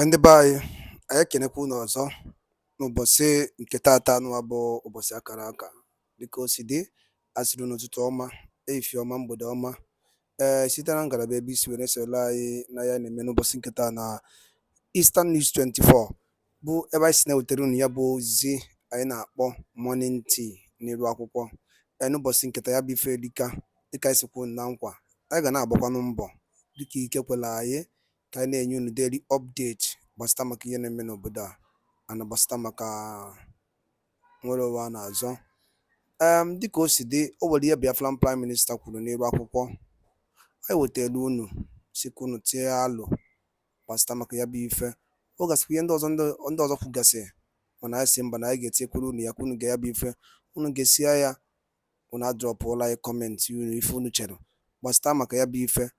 Ndị be anyị ekenekwa unu ọzọ n'ụbọchị nke taata nụwa bụ ụbọchị akara aka dịka o si dị asịrị n'ụtụtụ ọma ehihie ọma mgbede ọma site na ngalaba ebe isi were soro anyị na ya na-eme n'ụbọchị nke taa na Eastern News 24 bụ ebe anyị si na-ewetara unu ya bụ ozizi anyị na-akpọ morning tea n'iru akwụkwọ n'ụbọchị nketa ya bụ ife dịka anyị sikwu na nkwa anyị ga na-agbakwanụ mbọ dịka ike kwela anyị ka anyị na-enye unu daily update gbasịta maka ihe na-eme n'obodo a na gbasịta maka nwere ụwa a na-azọ dịka o si dị o nwere ihe Biafran Prime Minister kwuru n'elu akwụkwọ anyị wetara unu sikwa unu tie alụ gbasịta maka ya bụ ife ọ gasịkwa ihe ndị ọzọ kwugasị mana anyị si mba na anyị ga-etinyekwuru unu ya ka unu ga ya bụ ife unu ga-esi ya unu adrọpụla anyị kọmentị unu ife unu chere gbasịta maka ya bụ ife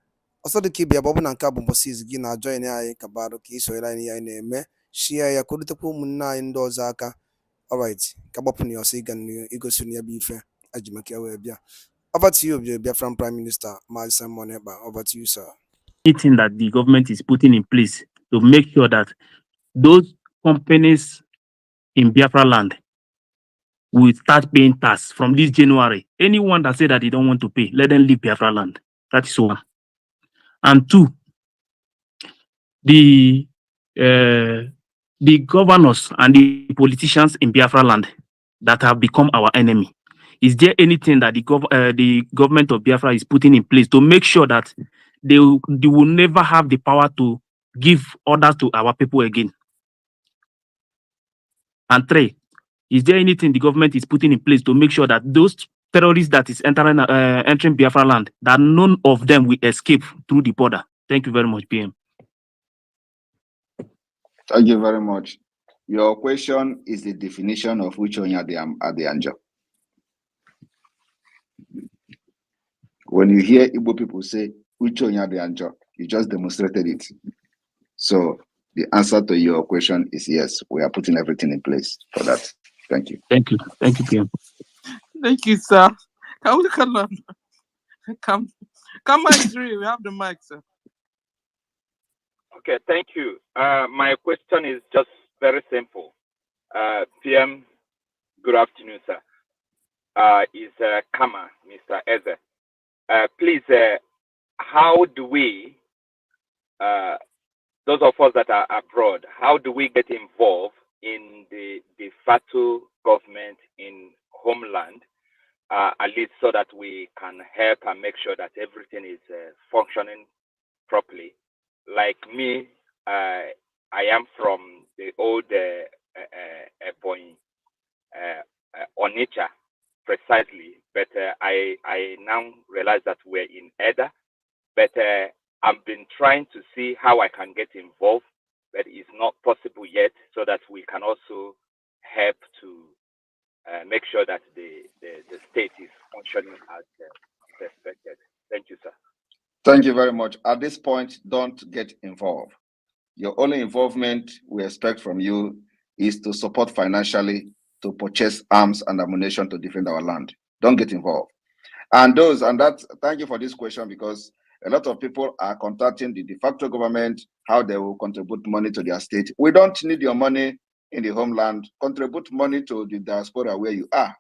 ọsọ dịka ịbịa bụ ọ bụ na nke a bụ mbọsị izu gị na-ajọin anyị ka barụ ka isonyere anyị ihe anyị na-eme shia ya ka o rutekwa ụmụnne anyị ndị ọzọ aka alright ka gbapụ na ya ọsọ ịga igosi ya bụ ife aji maka ya wee bịa. Over to you, Biafran Prime Minister Mazi Simon Ekpa. Over to you, sir. Anything that the government is putting in place to make sure that those companies in Biafra land will start paying tax from this January. Anyone that say that they don't want to pay, let them leave Biafra land. That is one. And two, the governors and the politicians in Biafra land that have become our enemy. Is there anything that the government of Biafra is putting in place to make sure that they will never have the power to give orders to our people again? And three, is there anything the government is putting in place to make sure that those terrorists that is entering Biafra land, that none of them will escape through the border? Thank you very much, PM. Thank you very much. Your question is the definition of which one are the Anjo. When you hear Igbo people say which one are the Anjo, you just demonstrated it. So the answer to your question is yes. We are putting everything in place for that. Thank you. Thank you. Thank you, PM. Thank you, sir. Can we come on? Come on, Dre. We have the mic, sir. Okay, thank you. My question is just very simple. PM, good afternoon, sir. Is Kama, Mr. Eze. Please, how do we, those of us that are abroad, how do we get involved in the de facto government in homeland, at least so that we can help and make sure that everything is functioning properly? Like me, I am from the old Ebonyi, Onitsha, precisely, but I now realize that we're in Eda, but I've been trying to see how I can get involved, but it's not possible yet, so that we can also help to make sure that the state is functioning as expected. Thank you, sir. Thank you very much. At this point, don't get involved. Your only involvement we expect from you is to support financially to purchase arms and ammunition to defend our land. Don't get involved. And thank you for this question, because a lot of people are contacting the de facto government, how they will contribute money to their state. We don't need your money in the homeland. Contribute money to the diaspora where you are.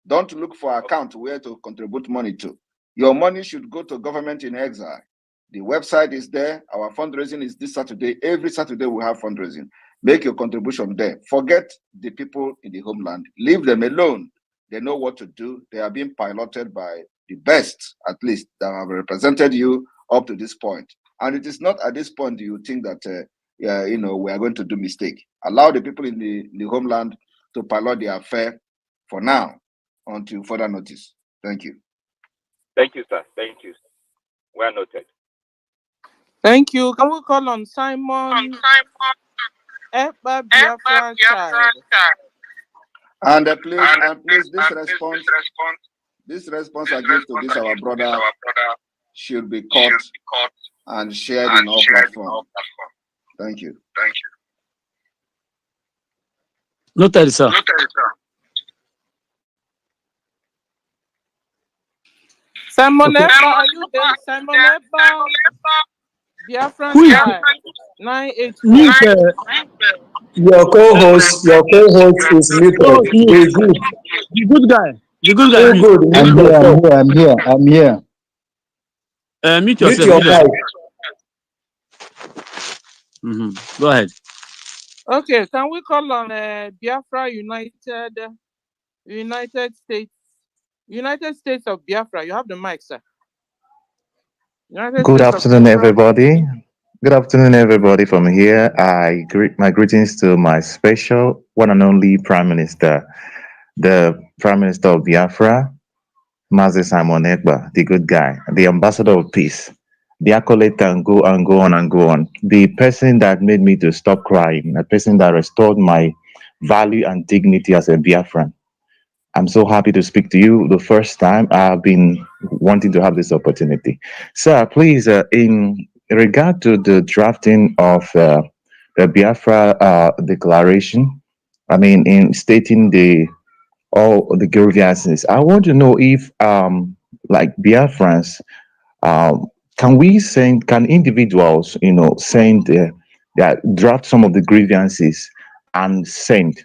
Don't look for an account where to contribute money to. Your money should go to government in exile. The website is there. Our fundraising is this Saturday. Every Saturday we have fundraising. Make your contribution there. Forget the people in the homeland. Leave them alone. They know what to do. They are being piloted by the best, at least, that have represented you up to this point. And it is not at this point you think that we are going to do mistake. Allow the people in the homeland to pilot the affair for now until further notice. Thank you. Thank you, sir. Thank you. Well noted. Thank you. Can we call on Simon Ekpa, Biafran child? And please, this response I give to this our brother should be caught and shared in all platforms. Thank you. Thank you. Noted, sir. Simon Ekpa, are you there? Simon Ekpa. Biafran Who is style who 984. is Your co-host is muted. co-host mute? We're good. The good guy. The good guy We're mute. good. Mute yourself. I'm here. Mute Mute yourself. your Mute yourself. mic. Go ahead. Okay, can we call on Biafra United States of Biafra? You have the mic, sir. United Good States of afternoon, Biafra. everybody. Good afternoon, everybody from here. I greet my greetings to my special one and only Prime Minister, the Prime Minister of Biafra, Mazi Simon Ekpa, the good guy, the ambassador of peace, the accolade and go and go on and go on. The person that made me to stop crying, the person that restored my value and dignity as a Biafran. I'm so happy to speak to you the first time. I've been wanting to have this opportunity. Sir, please, in regard to the drafting of the Biafra declaration, I mean, in stating the all the grievances, I want to know if, like Biafrans, um, can we send, can individuals, send that draft some of the grievances and send,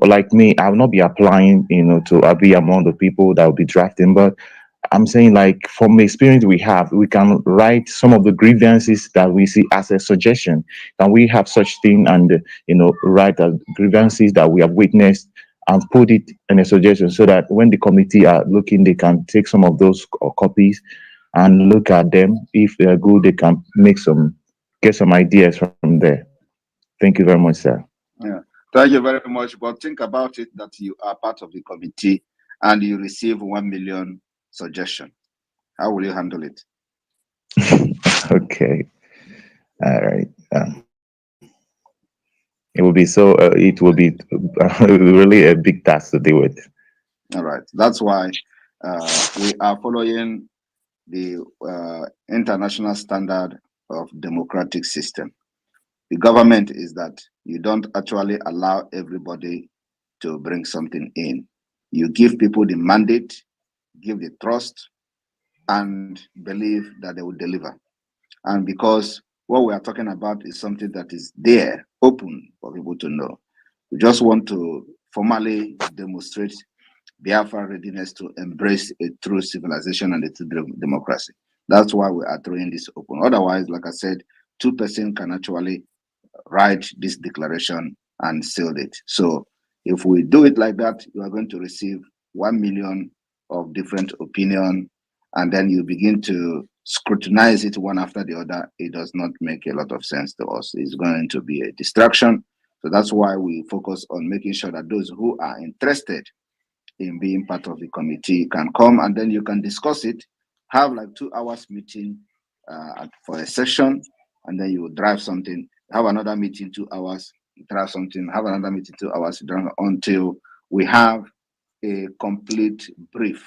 like me, I will not be applying, to be among the people that will be drafting, but I'm saying, like, from the experience we have, we can write some of the grievances that we see as a suggestion. Can we have such thing and, write the grievances that we have witnessed and put it in a suggestion so that when the committee are looking, they can take some of those copies and look at them. If they're good, they can get some ideas from there. Thank you very much, sir. Yeah. Thank you very much. But think about it that you are part of the committee and you receive 1 million suggestion. How will you handle it? Okay. All right. It will be really a big task to deal with. All right. That's why we are following the international standard of democratic system. The government is that you don't actually allow everybody to bring something in. You give people the mandate, give the trust, and believe that they will deliver. And because what we are talking about is something that is there, open for people to know. We just want to formally demonstrate Biafra readiness to embrace a true civilization and a true democracy. That's why we are throwing this open. Otherwise, like I said, 2% can actually write this declaration and seal it. So if we do it like that, you are going to receive 1 million of different opinion, and then you begin to scrutinize it one after the other. It does not make a lot of sense to us. It's going to be a distraction. So that's why we focus on making sure that those who are interested in being part of the committee can come, and then you can discuss it, have like 2 hours meeting for a session, and then you drive something, have another meeting 2 hours, drive something, have another meeting 2 hours, until we have a complete brief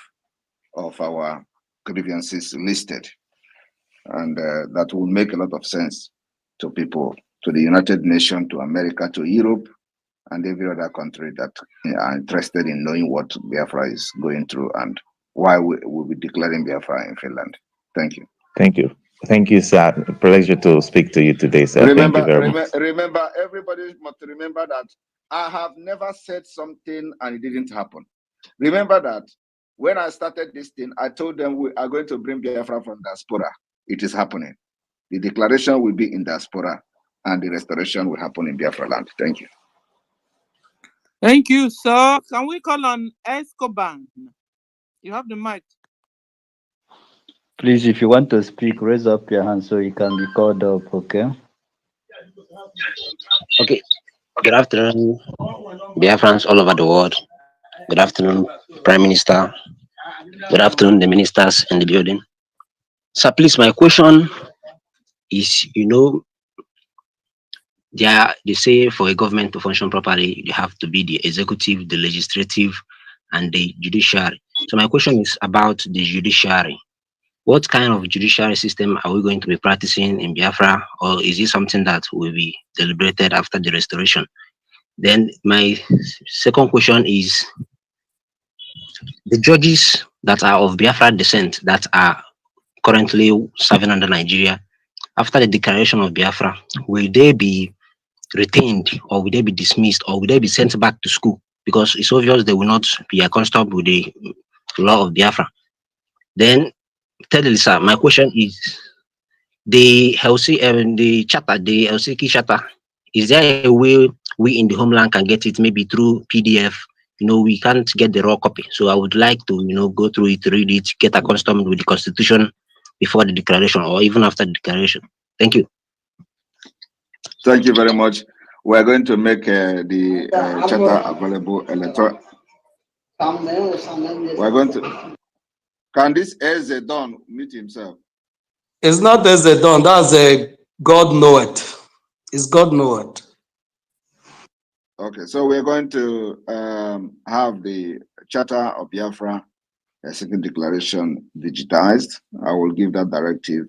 of our grievances listed. And that will make a lot of sense to people, to the United Nations, to America, to Europe, and every other country that are interested in knowing what Biafra is going through and why we will be declaring Biafra in Finland. Thank you. Thank you. Thank you, sir. Pleasure to speak to you today, sir. Thank you very much. Remember, everybody must remember that I have never said something and it didn't happen. Remember that when I started this thing, I told them we are going to bring Biafra from Diaspora. It is happening. The declaration will be in Diaspora and the restoration will happen in Biafra land. Thank you. Thank you, sir. Can we call on Escobar? You have the mic. Please, if you want to speak, raise up your hand so you can be called up, okay? Okay. Good afternoon, Biafrans all over the world. Good afternoon, Prime Minister. Good afternoon, the ministers in the building. So please, my question is, they say for a government to function properly, you have to be the executive, the legislative, and the judiciary. So my question is about the judiciary. What kind of judiciary system are we going to be practicing in Biafra, or is it something that will be deliberated after the restoration? Then my second question is, the judges that are of Biafra descent that are currently serving under Nigeria, after the declaration of Biafra, will they be retained, or will they be dismissed, or will they be sent back to school? Because it's obvious they will not be accustomed with the law of Biafra. Then, thirdly, sir, my question is the charter, the Helsinki charter. Is there a way we in the homeland can get it, maybe through PDF? We can't get the raw copy. So I would like to, go through it, read it, get accustomed with the constitution before the declaration or even after the declaration. Thank you. Thank you very much. We are going to make the charter available electronic. We're going to. Can this Eze Don mute himself? It's not Eze Don, that's a God know it. It's God know it. Okay, so we're going to have the Charter of Biafra, a second declaration, digitized. I will give that directive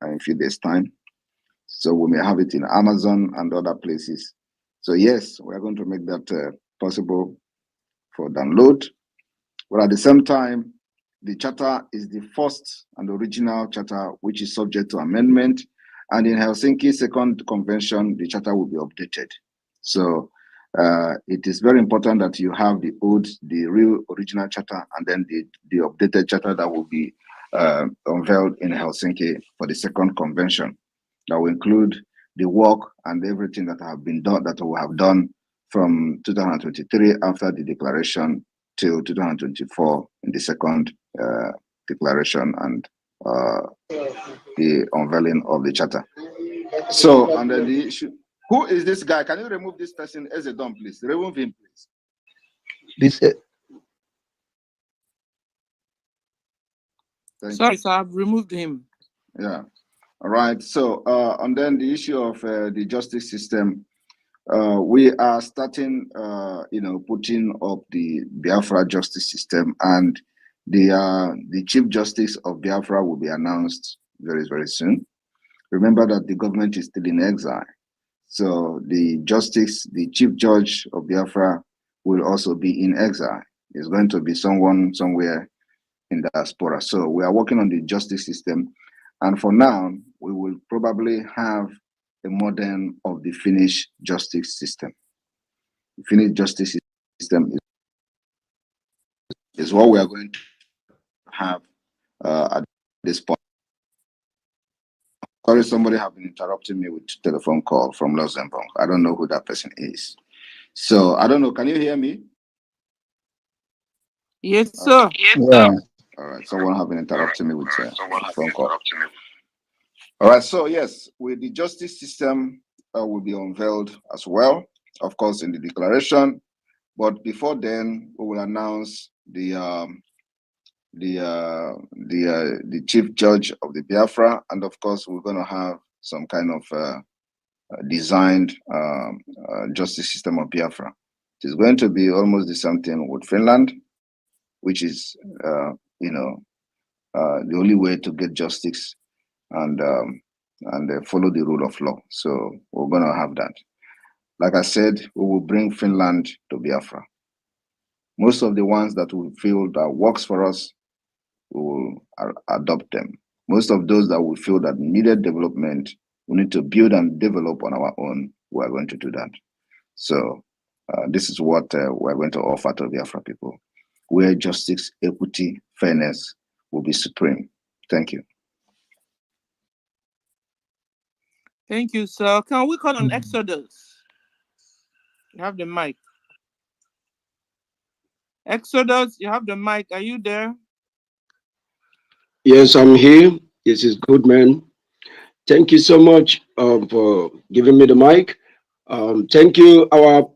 in a few days' time. So we may have it in Amazon and other places. So yes, we're going to make that possible for download. But at the same time, the charter is the first and original charter which is subject to amendment. And in Helsinki Second Convention, the charter will be updated. So it is very important that you have the real original charter, and then the updated charter that will be unveiled in Helsinki for the Second Convention. That will include the work and everything that have been done, that we have done from 2023 after the declaration till 2024 in the second declaration and the unveiling of the charter. So, and then the issue, who is this guy? Can you remove this person as a dumb, please? Remove him, please. Sorry, sir, I've removed him. Yeah. All right. So, and then the issue of the justice system, we are starting, putting up the Biafra justice system, and the Chief Justice of Biafra will be announced very, very soon. Remember that the government is still in exile. So the Chief Judge of Biafra will also be in exile. It's going to be someone somewhere in Diaspora. So we are working on the justice system. And for now, we will probably have a model of the Finnish justice system. The Finnish justice system is what we are going to have at this point. Sorry, somebody have been interrupting me with telephone call from Luxembourg. I don't know who that person is. So I don't know. Can you hear me? Yes, sir. Yeah. All right. Someone have been interrupting me with phone call. All right. So yes, with the justice system will be unveiled as well, of course, in the declaration. But before then, we will announce the chief judge of the Biafra, and of course, we're going to have some kind of designed justice system of Biafra. It is going to be almost the same thing with Finland, which is the only way to get justice and follow the rule of law. So we're going to have that. Like I said, we will bring Finland to Biafra. Most of the ones that we feel that works for us, we will adopt them. Most of those that we feel that needed development, we need to build and develop on our own, we are going to do that. So this is what we're going to offer to Biafra people, where justice, equity, fairness will be supreme. Thank you. Thank you, sir. Can we call on Exodus? You have the mic. Exodus, you have the mic. Are you there? Yes, I'm here. This is good, man. Thank you so much for giving me the mic. Thank you, our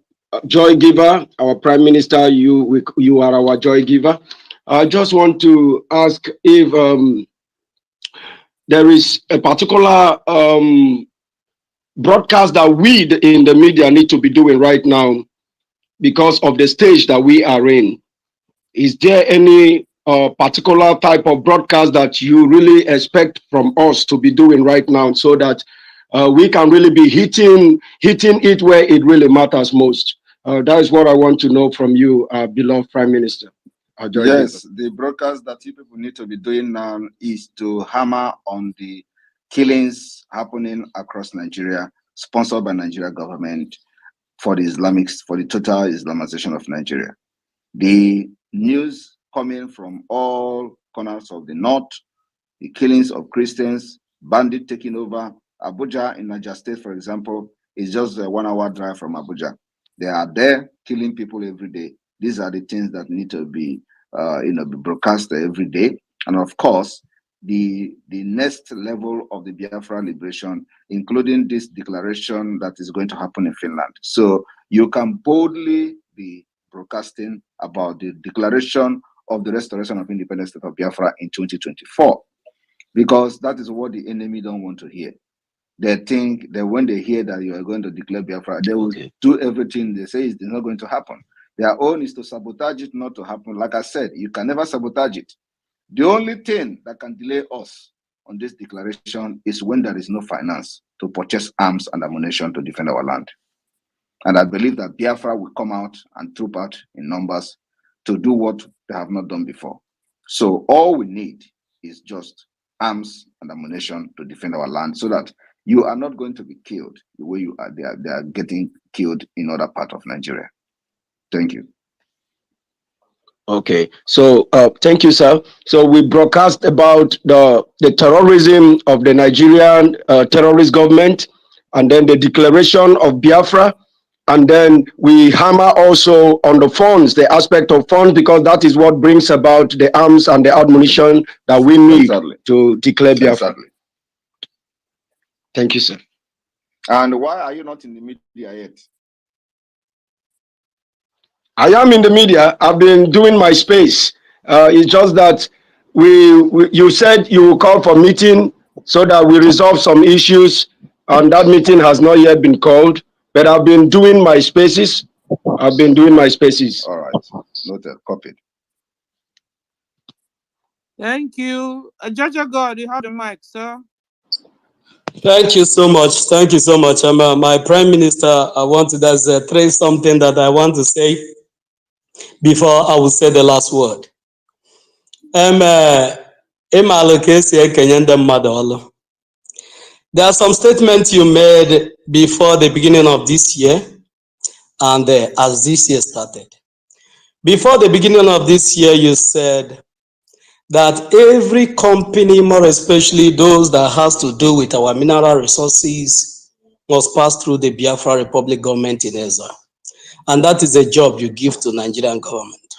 joy giver, our Prime Minister. You are our joy giver. I just want to ask if there is a particular broadcast that we in the media need to be doing right now because of the stage that we are in. Is there any particular type of broadcast that you really expect from us to be doing right now so that we can really be hitting it where it really matters most? That is what I want to know from you, beloved Prime Minister. Yes, the broadcast that you people need to be doing now is to hammer on the killings happening across Nigeria, sponsored by Nigeria government for the total Islamization of Nigeria. The news coming from all corners of the north, the killings of Christians, bandit taking over. Abuja in Niger State, for example, is just a 1 hour drive from Abuja. They are there killing people every day. These are the things that need to be, be broadcast every day. And of course, the next level of the Biafra liberation, including this declaration that is going to happen in Finland. So you can boldly be broadcasting about the declaration of the restoration of independence state of Biafra in 2024, because that is what the enemy don't want to hear. They think that when they hear that you are going to declare Biafra, they will do everything they say is not going to happen. Their own is to sabotage it not to happen. Like I said, you can never sabotage it. The only thing that can delay us on this declaration is when there is no finance to purchase arms and ammunition to defend our land. And I believe that Biafra will come out and troop out in numbers to do what they have not done before. So all we need is just arms and ammunition to defend our land, so that you are not going to be killed the way you are. They are getting killed in other parts of Nigeria. Thank you. Okay, so thank you, sir. So we broadcast about the terrorism of the Nigerian terrorist government, and then the declaration of Biafra, and then we hammer also on the funds, the aspect of funds, because that is what brings about the arms and the ammunition that we need to declare Biafra. Exactly. Thank you, sir. And why are you not in the media yet? I am in the media. I've been doing my space. It's just that you said you will call for meeting so that we resolve some issues, and that meeting has not yet been called. But I've been doing my spaces. I've been doing my spaces. All right. Noted. Copied. Thank you. Jaja God, you have the mic, sir. Thank you so much. Thank you so much. My Prime Minister, I want to trace something that I want to say before I will say the last word. There are some statements you made before the beginning of this year and as this year started. Before the beginning of this year, you said that every company, more especially those that has to do with our mineral resources, must pass through the Biafra Republic government in exile. And that is a job you give to Nigerian government.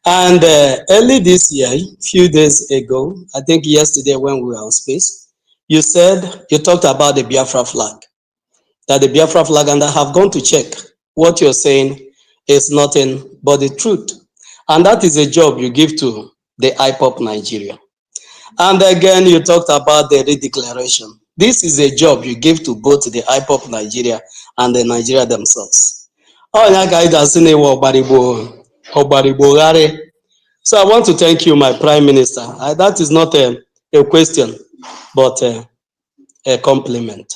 And early this year, few days ago, I think yesterday when we were on space, you talked about the Biafra flag, that the Biafra flag, and I have gone to check. What you're saying is nothing but the truth. And that is a job you give to the IPOP Nigeria. And again, you talked about the redeclaration. This is a job you give to both the IPOP Nigeria and the Nigeria themselves. So I want to thank you, my Prime Minister. That is not a question, but a compliment.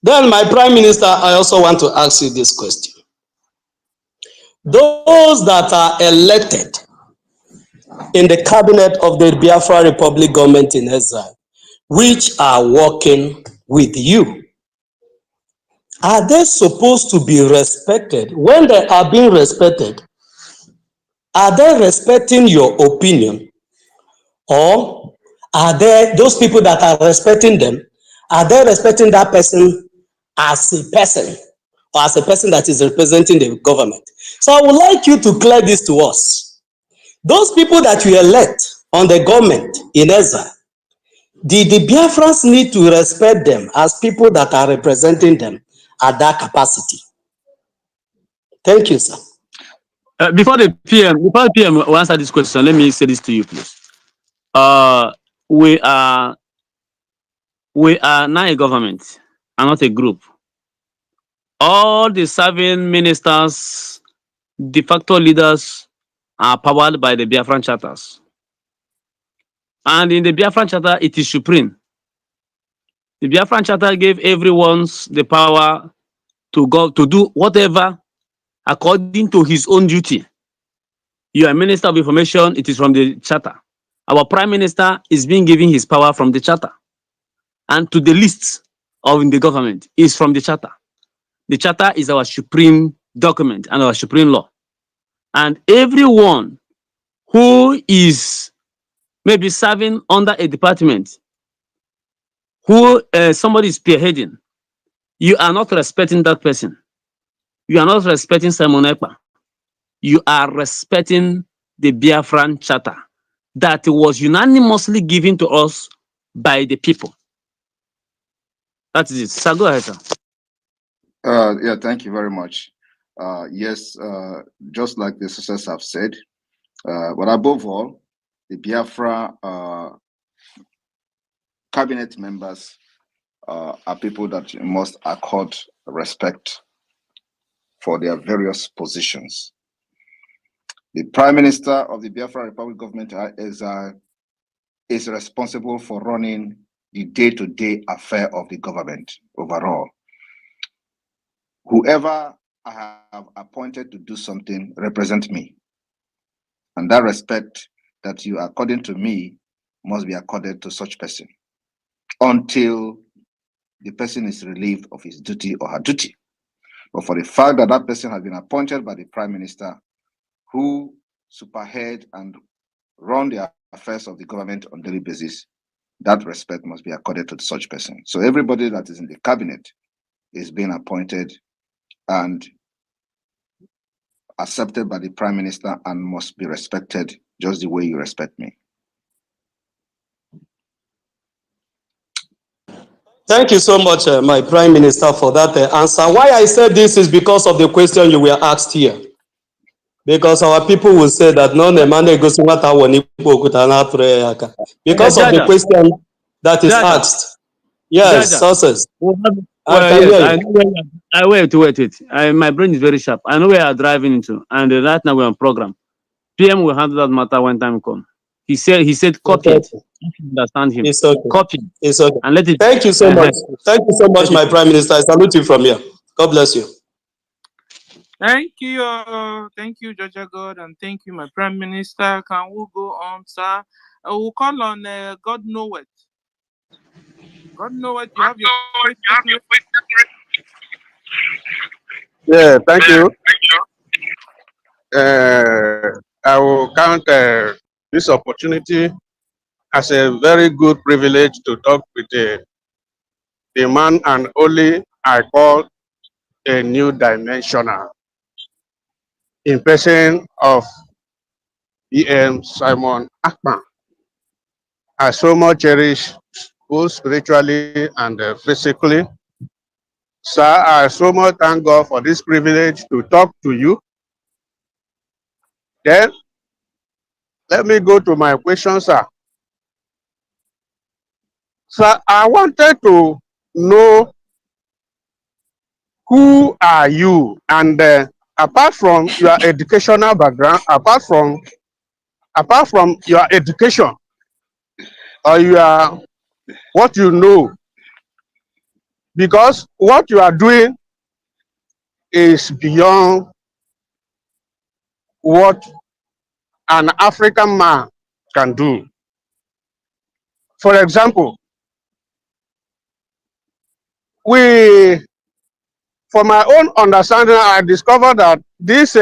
Then, my Prime Minister, I also want to ask you this question. Those that are elected in the cabinet of the Biafra Republic government in exile, which are working with you, are they supposed to be respected? When they are being respected, are they respecting your opinion? Or are there those people that are respecting them, are they respecting that person as a person, or as a person that is representing the government? So I would like you to clear this to us. Those people that you elect on the government in exile, the Biafrans need to respect them as people that are representing them at that capacity. Thank you, sir. Before the PM will answer this question, let me say this to you, please. We are now a government and not a group. All the serving ministers, de facto leaders are powered by the Biafran charters. And in the Biafran charter, it is supreme. The Biafran charter gave everyone the power to go to do whatever according to his own duty. You are Minister of Information, it is from the charter. Our Prime Minister is being given his power from the charter. and to the list of in the government is from the charter. The charter is our supreme document and our supreme law. And everyone who is maybe serving under a department who somebody is spearheading, you are not respecting that person. You are not respecting Simon Ekpa. You are respecting the Biafran Charter that was unanimously given to us by the people. That is it. So go ahead, sir. Yeah, thank you very much. Yes, just like the sisters have said, but above all, the Biafra cabinet members are people that you must accord respect for their various positions. The Prime Minister of the Biafra Republic government is responsible for running the day-to-day affair of the government overall. Whoever I have appointed to do something represent me. And that respect that you according to me must be accorded to such person until the person is relieved of his duty or her duty. But for the fact that that person has been appointed by the Prime Minister who superhead and run the affairs of the government on a daily basis, that respect must be accorded to such person. So everybody that is in the cabinet is being appointed and accepted by the Prime Minister and must be respected just the way you respect me. Thank you so much, my Prime Minister, for that answer. Why I said this is because of the question you were asked here. Because our people will say that no, because of the Jaja, question that is Jaja, asked. Yes, Jaja. sources. I Well, can yes, hear I you. know where wait. My brain is very sharp. I know where you are driving into, and right now we're on program. PM will handle that matter when time comes. He said It's copy it. okay. If you understand him. It's okay. Copy it It's okay. and let it Thank you so much. Thank you so much, let it my Prime Minister. I salute you from here. God bless you. Thank you, Jaja God, and thank you, my Prime Minister. Can we go on, sir? We'll call on God Knoweth. God Knoweth, you have your question. Yeah, thank you. I will count this opportunity as a very good privilege to talk with the man and only I call a new dimensional in person of EM Simon Akpan. I so much cherish both spiritually and physically. Sir, I so much thank God for this privilege to talk to you. Then, let me go to my question, sir. Sir, I wanted to know who are you? And apart from your educational background, apart from your education or your what you know, because what you are doing is beyond what an African man can do. For example, we, for my own understanding, I discovered that these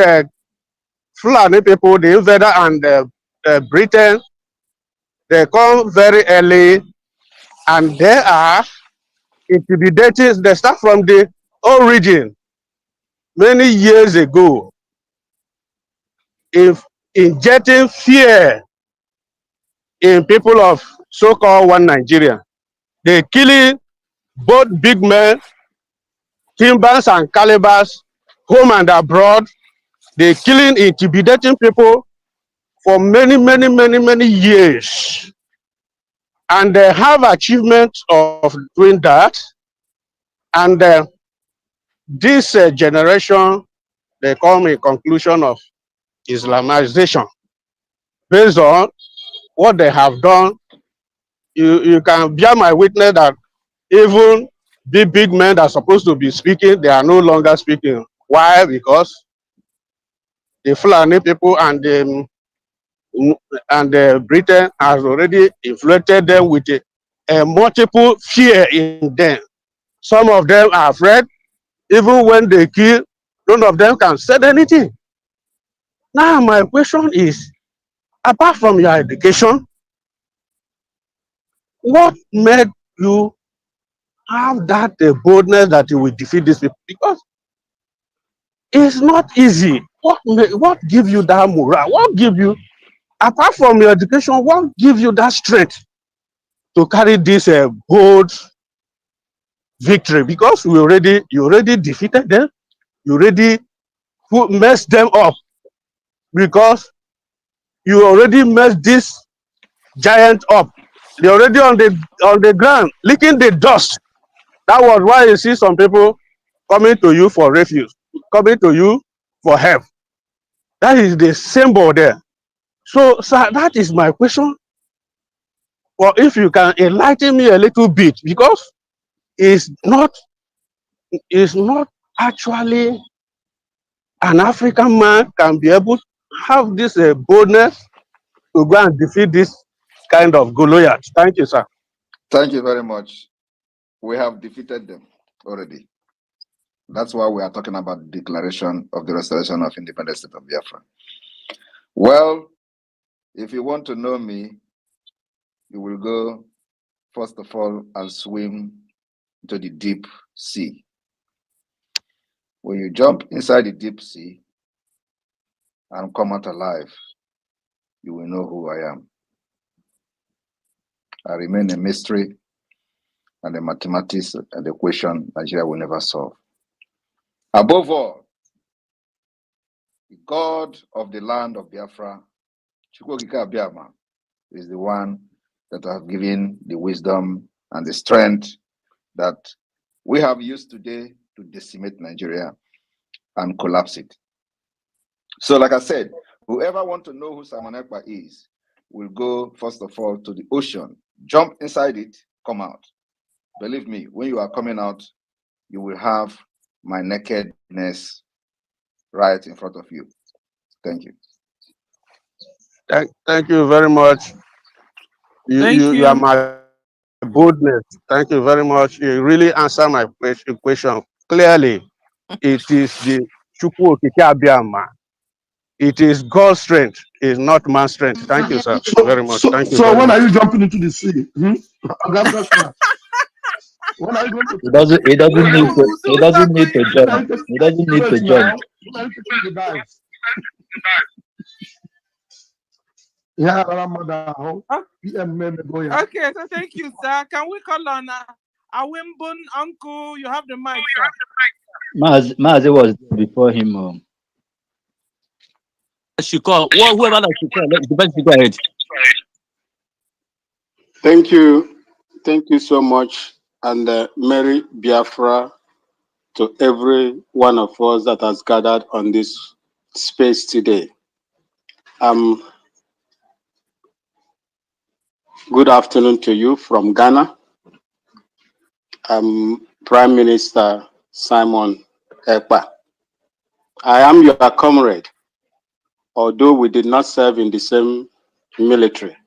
Fulani people, the invader and Britain, they come very early and they are intimidating. They start from the origin many years ago, if injecting fear in people of so-called one Nigeria. They killing both big men, timbers and calibers, home and abroad. They killing, intimidating people for many years. And they have achievements of doing that. And this generation, they come a conclusion of Islamization. Based on what they have done, you can bear my witness that even big men that are supposed to be speaking, they are no longer speaking. Why? Because the Fulani people and the Britain has already inflated them with a multiple fear in them. Some of them are afraid. Even when they kill, none of them can say anything. Now my question is, apart from your education, what made you have that boldness that you will defeat these people? Because it's not easy. What give you that morale? What give you, apart from your education, what give you that strength to carry this bold victory? Because you already defeated them. You already messed them up, because you already messed this giant up. They're already on the ground, licking the dust. That was why you see some people coming to you for refuge, coming to you for help. That is the symbol there. So, sir, that is my question. Well, if you can enlighten me a little bit, because it's not actually an African man can be able to have this boldness to go and defeat this kind of Goliath. Thank you, sir. Thank you very much. We have defeated them already. That's why we are talking about the declaration of the restoration of independent state of Biafra. Well, if you want to know me, you will go, first of all, and swim into the deep sea. When you jump inside the deep sea and come out alive, you will know who I am. I remain a mystery and a mathematics and a question Nigeria will never solve. Above all, the God of the land of Biafra, Chukwokika Abiyama, is the one that has given the wisdom and the strength that we have used today to decimate Nigeria and collapse it. So like I said, whoever wants to know who Simon Ekpa is will go, first of all, to the ocean, jump inside it, come out. Believe me, when you are coming out, you will have my nakedness right in front of you. Thank you. Thank you very much. You are my boldness. Thank you very much. You really answer my question clearly. It is the Chukwu Okike Abiyama. It is God's strength. It is not man's strength. Thank you, sir. Very much. Thank you. So very when much. are you jumping into the sea? When are you going to He doesn't need to when are jump. you taking He doesn't need to wait jump. now? When are you taking the dives? Yeah, Okay, so thank you, sir. Can we call on Awimbun uncle? You have the mic, sir. Mazi was there before him. She call whoever that she call. The best go ahead. Thank you so much, and Mary Biafra to every one of us that has gathered on this space today. Good afternoon to you from Ghana. Prime Minister Simon Ekpa. I am your comrade, although we did not serve in the same military.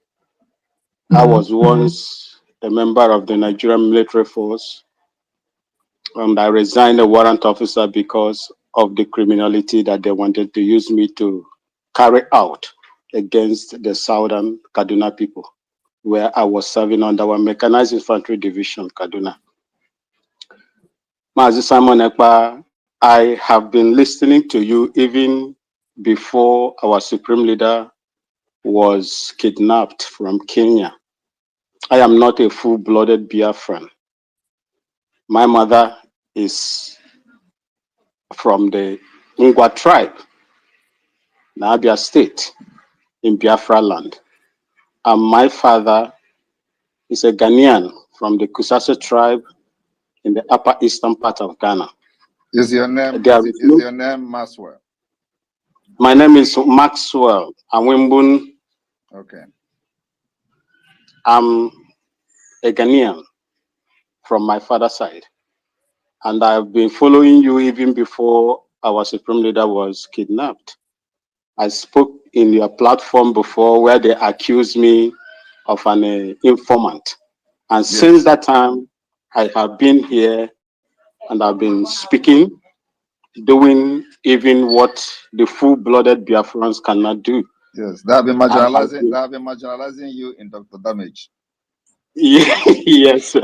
I was once a member of the Nigerian military force, and I resigned a warrant officer because of the criminality that they wanted to use me to carry out against the southern Kaduna people, where I was serving under our mechanized infantry division, Kaduna. Mazi Simon Ekpa, I have been listening to you even before our supreme leader was kidnapped from Kenya. I am not a full-blooded Biafran. My mother is from the Ngwa tribe, Abia State, in Biafra land. And my father is a Ghanaian from the Kusase tribe in the upper eastern part of Ghana. Is your name Maxwell? My name is Maxwell Awimbun. Okay. I'm a Ghanaian from my father's side. And I've been following you even before our supreme leader was kidnapped. I spoke in your platform before where they accused me of an informant. And since that time, I have been here and I've been speaking, doing even what the full-blooded Biafrans cannot do. Yes, they have been I have marginalizing. been- They have been marginalizing you in Dr. Damage. yes, sir.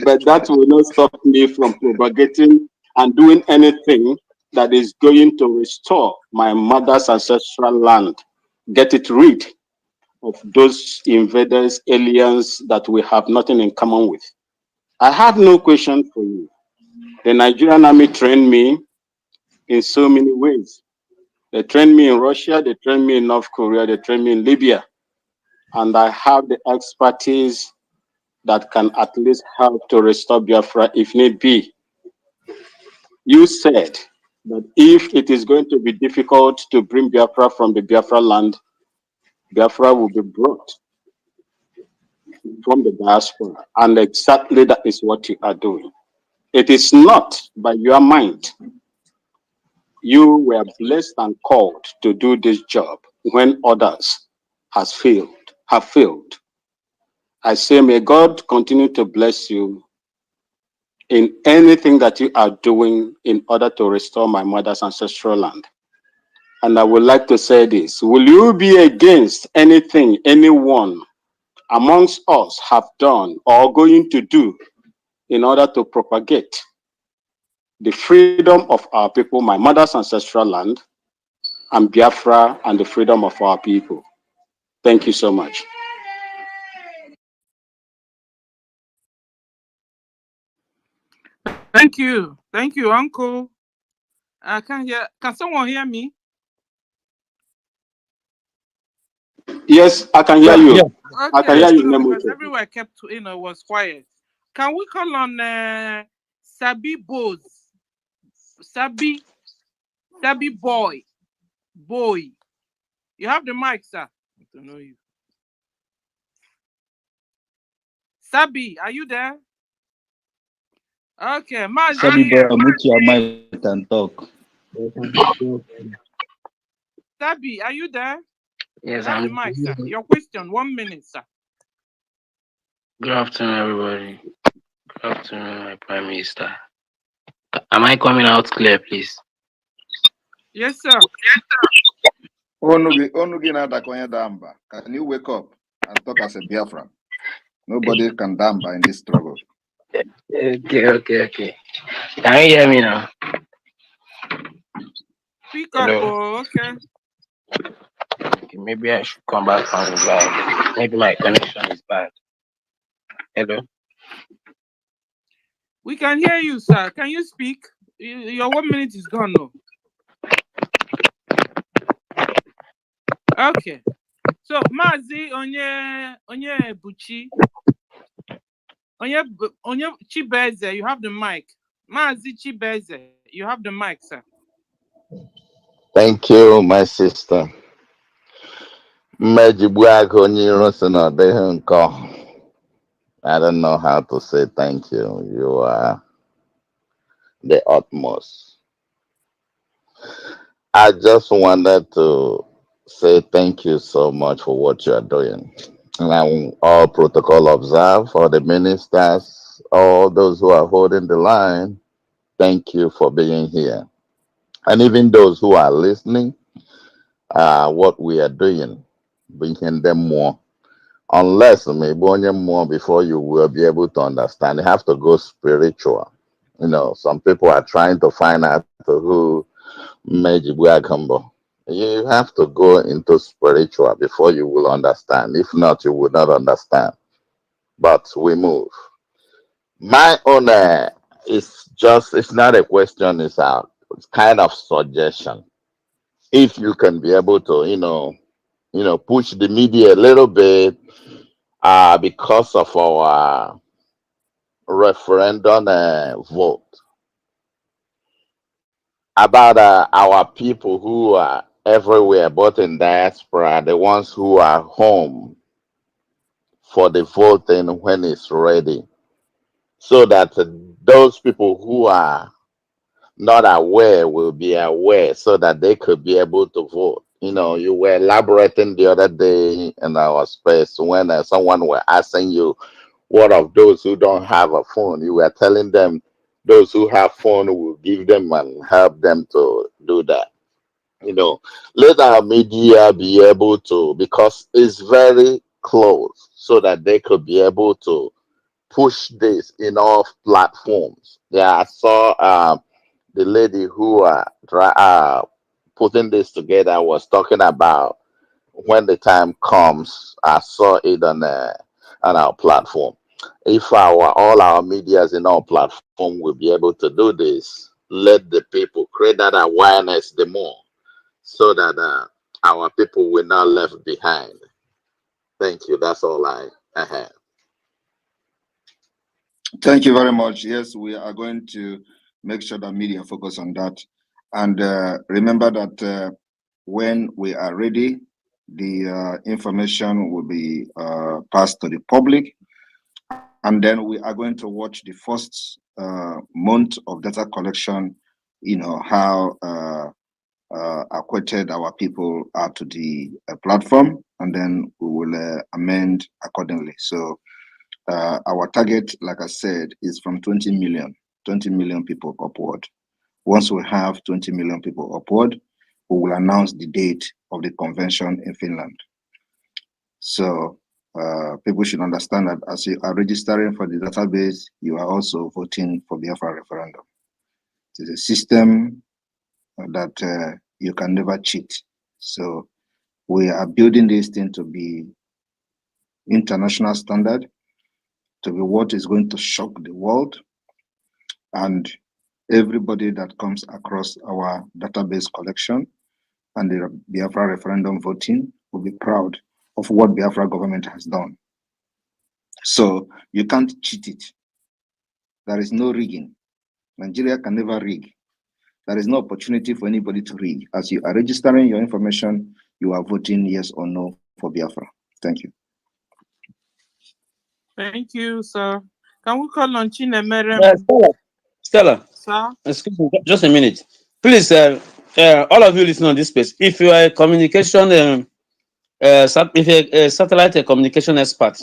But that will not stop me from propagating and doing anything that is going to restore my mother's ancestral land, get it rid of those invaders, aliens that we have nothing in common with. I have no question for you. The Nigerian army trained me in so many ways. They trained me in Russia, they trained me in North Korea, they trained me in Libya. And I have the expertise that can at least help to restore Biafra if need be. You said that if it is going to be difficult to bring Biafra from the Biafra land, Biafra will be brought from the diaspora. And exactly that is what you are doing. It is not by your mind. You were blessed and called to do this job when others have failed. I say, may God continue to bless you in anything that you are doing in order to restore my mother's ancestral land. And I would like to say this, will you be against anything anyone amongst us have done or going to do in order to propagate the freedom of our people, my mother's ancestral land, and Biafra and the freedom of our people? Thank you so much. Thank you, Uncle. I can't hear. Can someone hear me? Yes, I can hear you. Yeah. I can Okay, hear you, so because Nemoto. everywhere kept, was quiet. Can we call on Sabi Bose? Sabi boy. You have the mic, sir. I don't know you. Sabi, are you there? Okay, Mazi. Sabi boy, mute your mic and talk. Sabi, are you there? Yes, You have the I'm. mic, sir. Your question, 1 minute, sir. Good afternoon, everybody. Good afternoon, my Prime Minister. Am I coming out clear, please? Yes, sir. Onugi Nadakonye Damba. Can you wake up and talk as a Biafran? Nobody can Damba in this struggle. Okay. Can you hear me now? Speak up, okay. Okay, maybe I should come back on the line. Maybe my connection is bad. Hello? We can hear you, sir. Can you speak? Your 1 minute is gone, no? Okay. So, Mazi Onye Buchi. Onye Chibeze, you have the mic. Mazi Chibeze, you have the mic, sir. Thank you, my sister. I don't know how to say thank you. You are the utmost. I just wanted to say thank you so much for what you are doing. And I all protocol observed, all the ministers, all those who are holding the line, thank you for being here. And even those who are listening, what we are doing, bringing them more. Unless maybe only more before you will be able to understand. You have to go spiritual. You know, some people are trying to find out who Mejibu Akambo. You have to go into spiritual before you will understand. If not, you will not understand. But we move. My own is just, it's not a question, it's kind of suggestion. If you can be able to, push the media a little bit, because of our referendum vote about our people who are everywhere, both in diaspora, the ones who are home for the voting when it's ready, so that those people who are not aware will be aware so that they could be able to vote. You know, you were elaborating the other day in our space when someone were asking you, what of those who don't have a phone? You were telling them those who have phone will give them and help them to do that. You know, let our media be able to, because it's very close, so that they could be able to push this in all platforms. Yeah, I saw the lady who putting this together was talking about when the time comes. I saw it on our platform. If our all our medias in our platform will be able to do this, let the people create that awareness the more, so that our people will not left behind. Thank you. That's all I have. Thank you very much. Yes, we are going to make sure that media focus on that. And remember that when we are ready, the information will be passed to the public. And then we are going to watch the first month of data collection, how acquainted our people are to the platform, and then we will amend accordingly. So our target, like I said, is from 20 million people upward. Once we have 20 million people upward, we will announce the date of the convention in Finland. So people should understand that as you are registering for the database, you are also voting for BIAFRA referendum. It is a system that you can never cheat. So we are building this thing to be international standard, to be what is going to shock the world. And everybody that comes across our database collection and the Biafra referendum voting will be proud of what Biafra government has done. So you can't cheat it. There is no rigging. Nigeria can never rig. There is no opportunity for anybody to rig. As you are registering your information, you are voting yes or no for Biafra. Thank you. Thank you, sir. Can we call on Chinemerem? Stella, Sir? excuse me, just a minute. Please, all of you listening on this space, if you are a communication, if you're a satellite communication expert,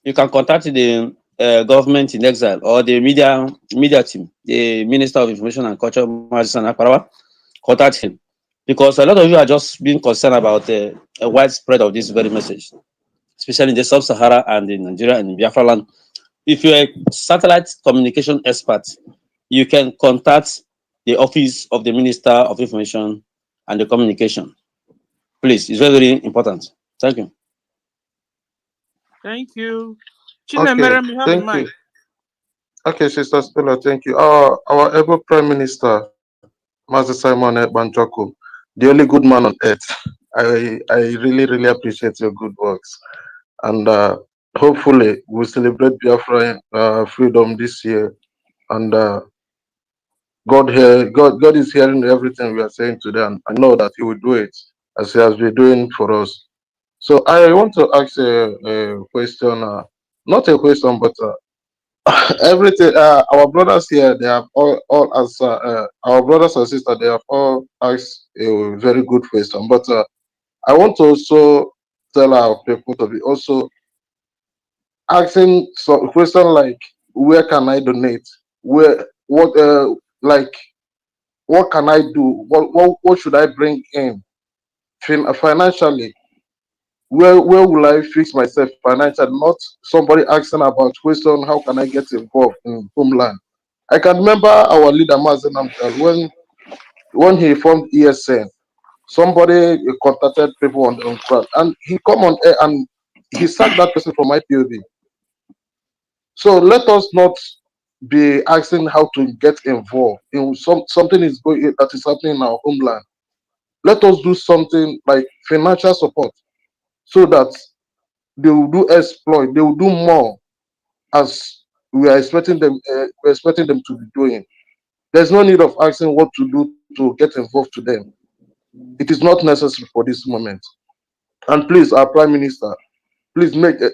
you can contact the government in exile or the media team, the Minister of Information and Culture, Majisan Akparawa. Contact him, because a lot of you are just being concerned about a widespread of this very message, especially in the Sub-Sahara and in Nigeria and in Biafra land. If you're a satellite communication expert, you can contact the office of the Minister of Information and the Communication. Please, it's very, very important. Thank you. Thank you. Okay, Chinemerem, you have the thank mic. you. Okay, Sister Stella, thank you. Our ever Prime Minister, Master Simon Banjoko, the only good man on earth. I really, really appreciate your good works. And hopefully we'll celebrate Biafra freedom this year. And God is hearing everything we are saying today, and I know that He will do it as He has been doing for us. So I want to ask a question, not a question, but everything. Our brothers here, they have all answer. Our brothers and sisters, they have all asked a very good question. But I want to also tell our people to be also asking some question like, where can I donate? Where what like what can I do? What should I bring in financially? Where will I fix myself financially? Not somebody asking about question, how can I get involved in homeland? I can remember our leader Mazen Amtal when he formed ESN, somebody contacted people on crowd and he come on air and he sacked that person from IPOB. So let us not be asking how to get involved in something is going that is happening in our homeland. Let us do something like financial support so that they will do exploit, they will do more as we're expecting them to be doing. There's no need of asking what to do to get involved to them. It is not necessary for this moment. And please, our Prime Minister, please make that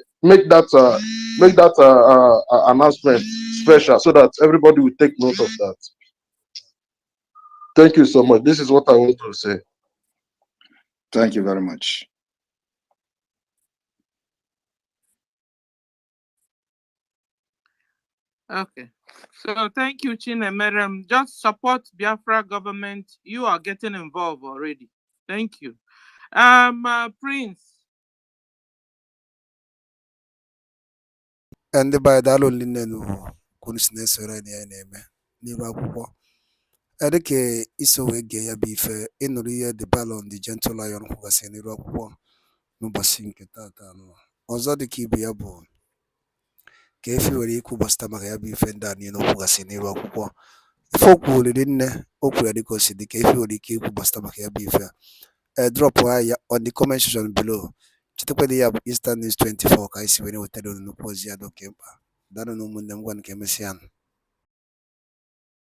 announcement special so that everybody will take note of that. Thank you so much. This is what I want to say. Thank you very much. Okay. So thank you, Chinemerem. Just support Biafra government. You are getting involved already. Thank you. Prince. Ndị be anyị daalụ nne n'ụwa kwunu si na-esoro anyị ya na-eme n'iru akwụkwọ dịka iso wee gee ya bụ ife ịnụrụ ihe the Ballon the Gentle Lion kwugasị n'iru akwụkwọ n'ụbọchị nke tata anụ ọzọ dịka ibe ya bụ ka efi nwere ikwu gbasịta maka ya bụ ife ndị a niile okwugasị n'iru akwụkwọ ife okwu olili nne o kwuru ya dịka o si dị ka efi nwere ike ikwu gbasịta maka ya bụ ife drop ya on the comment section below. Chetakwana ya bụ Eastern News 24 ka anyị si were wetara unu nnukwu ozi ya dị oke mkpa. Daalụ na ụmụnne m gwa nke emesịa.